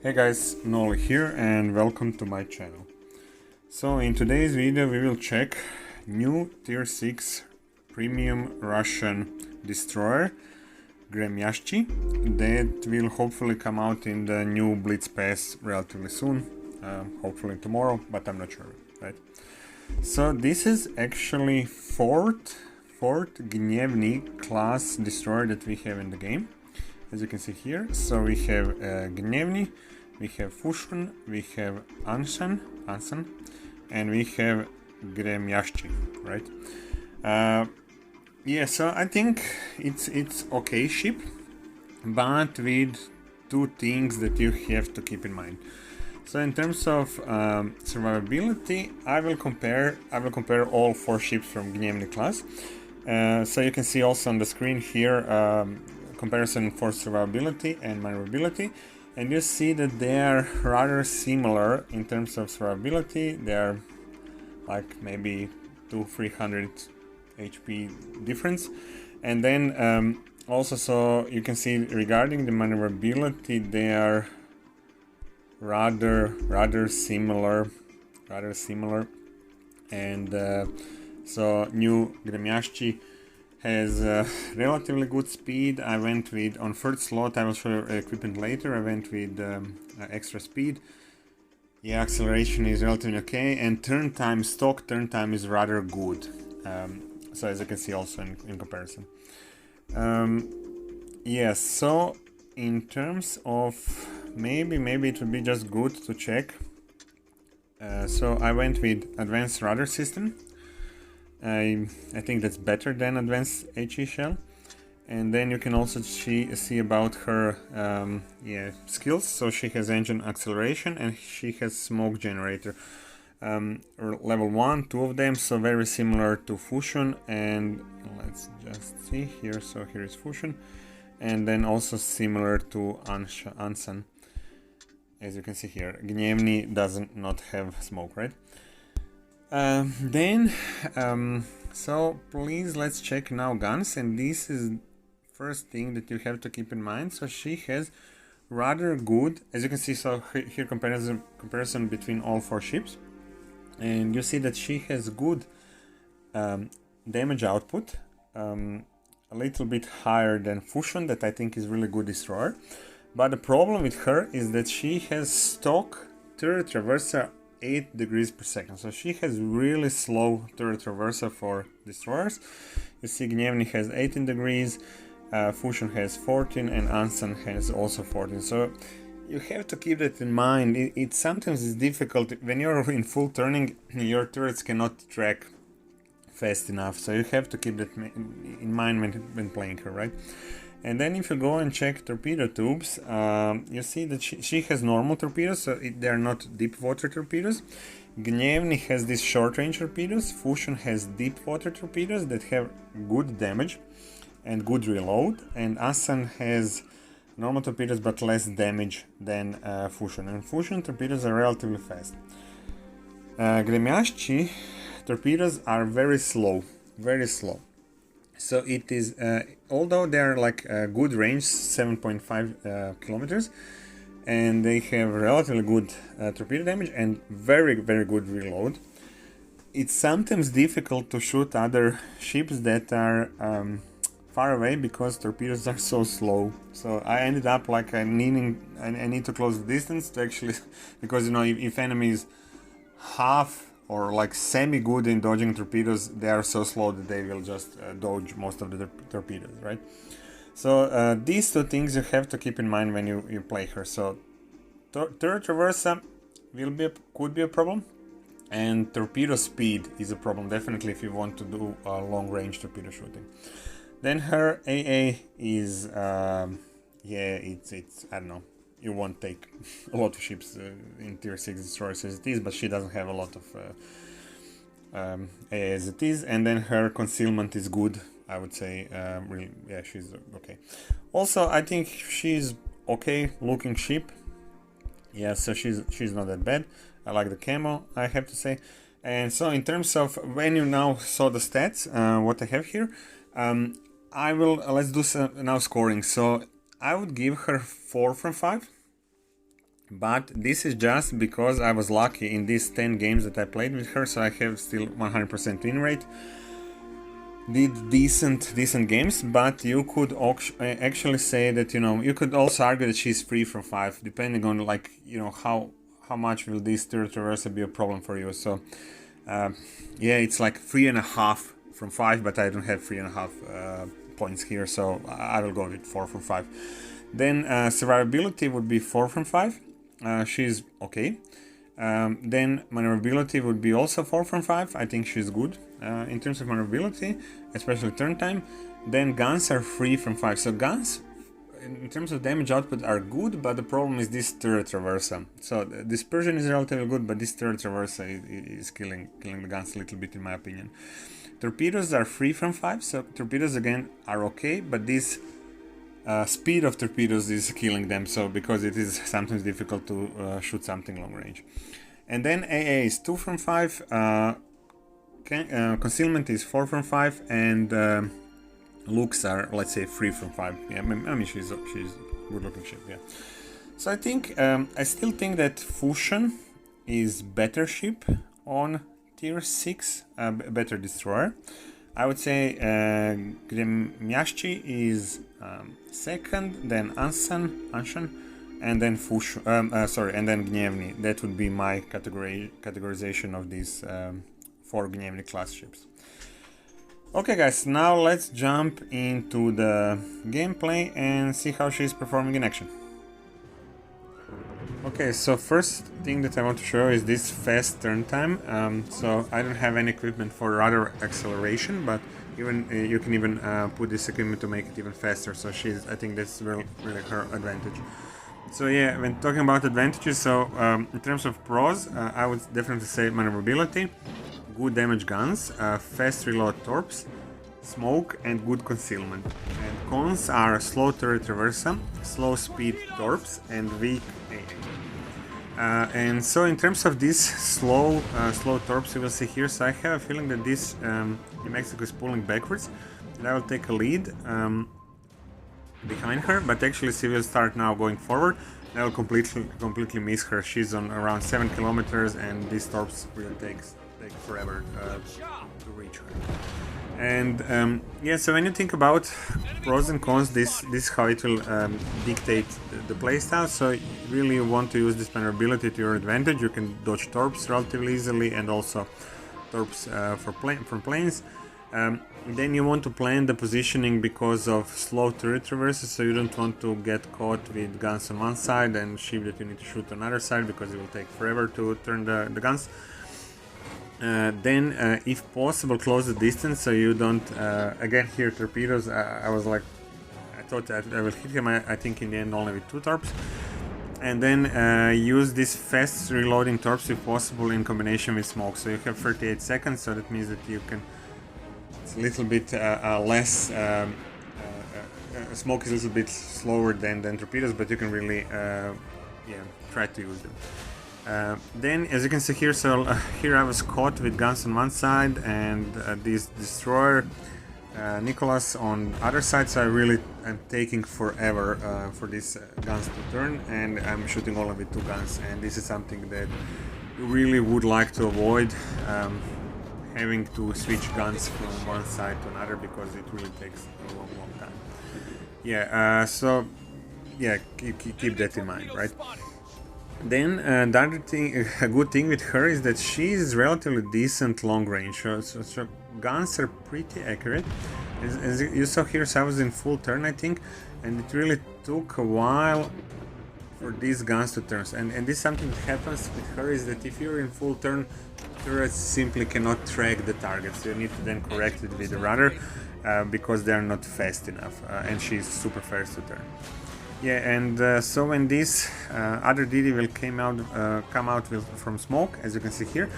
Hey guys, Noli here and welcome to my channel. So in today's video we will check new tier 6 premium Russian destroyer GREMYASHCHY that will hopefully come out in the new Blitz pass relatively soon, hopefully tomorrow, but I'm not sure, right? So this is actually fourth Gnievny class destroyer that we have in the game, as you can see here. So we have Gnievny, we have Fushun, we have Ansan, and we have GREMYASHCHY, right? Yeah, so I think it's okay ship, but with two things that you have to keep in mind. So in terms of survivability, I will compare all four ships from Gnievny class. So you can see also on the screen here comparison for survivability and maneuverability, and you see that they are rather similar in terms of survivability. They are like maybe 200-300 HP difference, and then also, so you can see regarding the maneuverability, they are rather similar, and so new GREMYASHCHY has relatively good speed. I went with, on third slot, I will show you equipment later, I went with extra speed. Yeah, acceleration is relatively okay, and stock turn time is rather good. So as you can see also in comparison. Yes, so in terms of maybe it would be just good to check. So I went with advanced radar system. I think that's better than advanced HE shell. And then you can also see about her skills. So she has engine acceleration and she has smoke generator. Level 1, 2 of them, so very similar to Fushun. And let's just see here. So here is Fushun, and then also similar to Ansan. As you can see here, Gnievny doesn't not have smoke, right? So please let's check now guns, and this is first thing that you have to keep in mind. So she has rather good, as you can see, so here comparison between all four ships, and you see that she has good damage output, a little bit higher than Fushun, that I think is really good destroyer. But the problem with her is that she has stock turret traverser 8 degrees per second, so she has really slow turret traverser for destroyers. You see Gnievny has 18 degrees, Fushun has 14, and Ansan has also 14. So you have to keep that in mind. It sometimes is difficult when you're in full turning, your turrets cannot track fast enough, so you have to keep that in mind when playing her, right? And then if you go and check torpedo tubes, you see that she has normal torpedoes, so they are not deep water torpedoes. Gnievny has these short range torpedoes. Fushun has deep water torpedoes that have good damage and good reload, and Ansan has normal torpedoes but less damage than Fushun, and Fushun torpedoes are relatively fast. GREMYASHCHY torpedoes are very slow. So it is, although they are like good range, 7.5 kilometers, and they have relatively good torpedo damage and very good reload, it's sometimes difficult to shoot other ships that are far away because torpedoes are so slow. So I ended up like I need to close the distance to actually, because you know, if enemy is half or like semi-good in dodging torpedoes, they are so slow that they will just dodge most of the torpedoes, right? So these two things you have to keep in mind when you play her. So turret traverser could be a problem, and torpedo speed is a problem, definitely, if you want to do long-range torpedo shooting. Then her AA is, it's I don't know, you won't take a lot of ships in tier 6 destroyers as it is, but she doesn't have a lot of AA as it is. And then her concealment is good, I would say. Really, yeah, she's okay. Also, I think she's okay looking ship. Yeah, so she's not that bad. I like the camo, I have to say. And so in terms of when you now saw the stats, what I have here, let's do some now scoring. So I would give her 4 from 5. But this is just because I was lucky in these 10 games that I played with her, so I have still 100% win rate. Did decent games, but you could actually say that, you could also argue that she's 3 from 5, depending on, like, how much will this turret traverser be a problem for you. So yeah, it's like 3.5 from 5, but I don't have 3.5 points here, so I will go with 4 from 5. Then survivability would be 4 from 5. She's okay. Then maneuverability would be also 4 from 5. I think she's good in terms of maneuverability, especially turn time. Then guns are 3 from 5. So guns, in terms of damage output, are good, but the problem is this turret traverser. So dispersion is relatively good, but this turret traverser is killing the guns a little bit, in my opinion. Torpedoes are 3 from 5. So torpedoes again are okay, but this speed of torpedoes is killing them, so because it is sometimes difficult to shoot something long range. And then AA is 2 from 5, concealment is 4 from 5, and looks are, let's say, 3 from 5. Yeah, I mean she's good looking ship. Yeah. So I think I still think that Fusion is better ship on tier 6, better destroyer. I would say GREMYASHCHY is second, then Anshan, and then Fusion, and then Gnievny. That would be my categorization of these 4 Gnievny class ships. Okay guys, now let's jump into the gameplay and see how she's performing in action. Okay, so first thing that I want to show is this fast turn time. So I don't have any equipment for rudder acceleration, but even you can even put this equipment to make it even faster. So I think that's really her advantage. So yeah, when talking about advantages, so in terms of pros, I would definitely say maneuverability, good damage guns, fast reload torps, smoke, and good concealment. And cons are slow turret traverser, slow speed torps, and weak AA. And so in terms of these slow torps, you will see here, so I have a feeling that this New Mexico is pulling backwards, and I will take a lead behind her, but actually she will start now going forward. I will completely miss her. She's on around 7 kilometers, and these torps will take forever to reach her. And yeah, so when you think about pros and cons, this is how it will dictate the playstyle. So you really want to use this maneuverability to your advantage. You can dodge torps relatively easily, and also torps from planes. Then you want to plan the positioning because of slow turret traverses, so you don't want to get caught with guns on one side and ship that you need to shoot on another side, because it will take forever to turn the guns. Then, if possible, close the distance, so you don't, again here torpedoes, I was like, I thought I will hit him, I think in the end only with 2 torps. And then use this fast reloading torps if possible in combination with smoke. So you have 38 seconds, so that means that you can, it's a little bit less, smoke is a little bit slower than torpedoes, but you can really try to use them. Then, as you can see here, so here I was caught with guns on one side and this destroyer Nicholas on other side, so I really am taking forever for these guns to turn, and I'm shooting only with 2 guns, and this is something that you really would like to avoid, having to switch guns from one side to another, because it really takes a long time. Yeah, so yeah, keep that in mind, right? Then the other thing, a good thing with her is that she is relatively decent long range. So guns are pretty accurate. As you saw here, so I was in full turn, I think, and it really took a while for these guns to turn. And this is something that happens with her, is that if you're in full turn, turrets simply cannot track the target. So you need to then correct it with the rudder because they are not fast enough, and she's super fast to turn. Yeah, and so when this other DD will come out from smoke, as you can see here,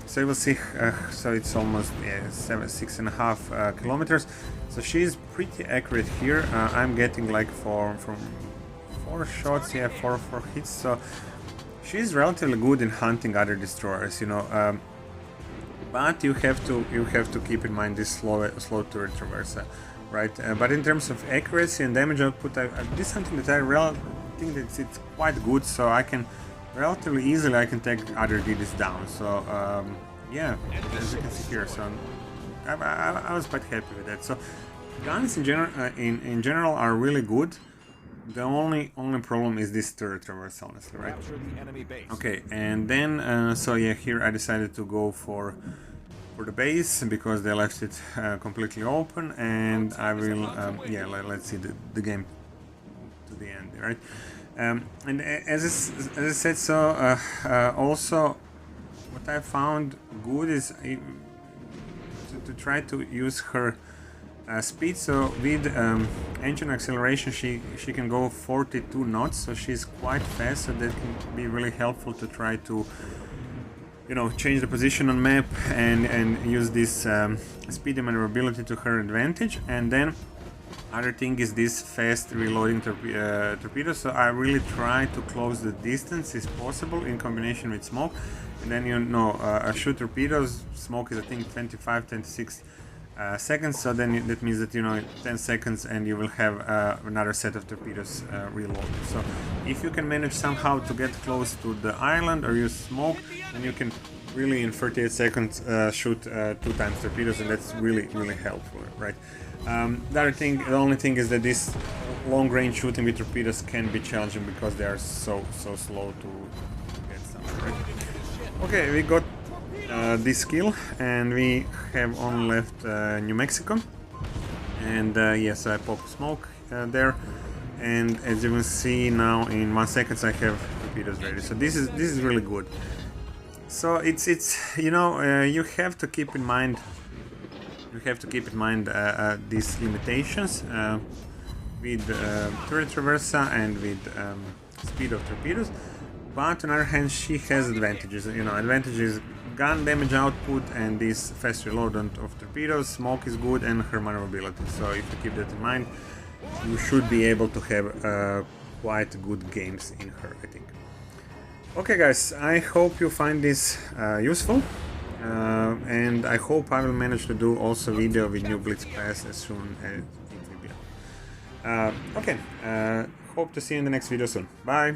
so you will see, so it's almost 6.5 kilometers. So she's pretty accurate here. I'm getting like from 4 shots, yeah, 4 hits. So she's relatively good in hunting other destroyers, you know. But you have to keep in mind this slow turret traverser. Right, but in terms of accuracy and damage output, this is something that I think that it's quite good, so I can relatively easily I can take other DDs down. So yeah, as you can see here, so I was quite happy with that. So guns in general are really good. The only problem is this turret traverse, honestly, right? Okay, and then so yeah, here I decided to go for the base because they left it completely open, and I will yeah, let's see the game to the end, right? And as I said, so also what I found good is to try to use her speed. So with engine acceleration she can go 42 knots, so she's quite fast, so that can be really helpful to try to, you know, change the position on map and use this speed and maneuverability to her advantage. And then other thing is this fast reloading torpedoes, so I really try to close the distance if possible in combination with smoke. And then, you know, shoot torpedoes, smoke is I think 25-26 seconds, so then that means that, you know, 10 seconds and you will have another set of torpedoes reloaded. So if you can manage somehow to get close to the island or use smoke, then you can really in 38 seconds shoot 2 times torpedoes, and that's really helpful, right? The only thing is that this long range shooting with torpedoes can be challenging because they are so slow to get somewhere, right? Okay, we got this kill, and we have only left New Mexico, and yes, I popped smoke there, and as you can see now in 1 second I have torpedoes ready. So this is really good. So it's you know, you have to keep in mind these limitations with turret traversa and with speed of torpedoes. But on the other hand, she has advantages. You know, advantages: gun damage output and this fast reload of torpedoes. Smoke is good, and her maneuverability. So if you keep that in mind, you should be able to have quite good games in her, I think. Okay, guys, I hope you find this useful, and I hope I will manage to do also video with new Blitz Pass as soon as it will be out. Okay, hope to see you in the next video soon. Bye.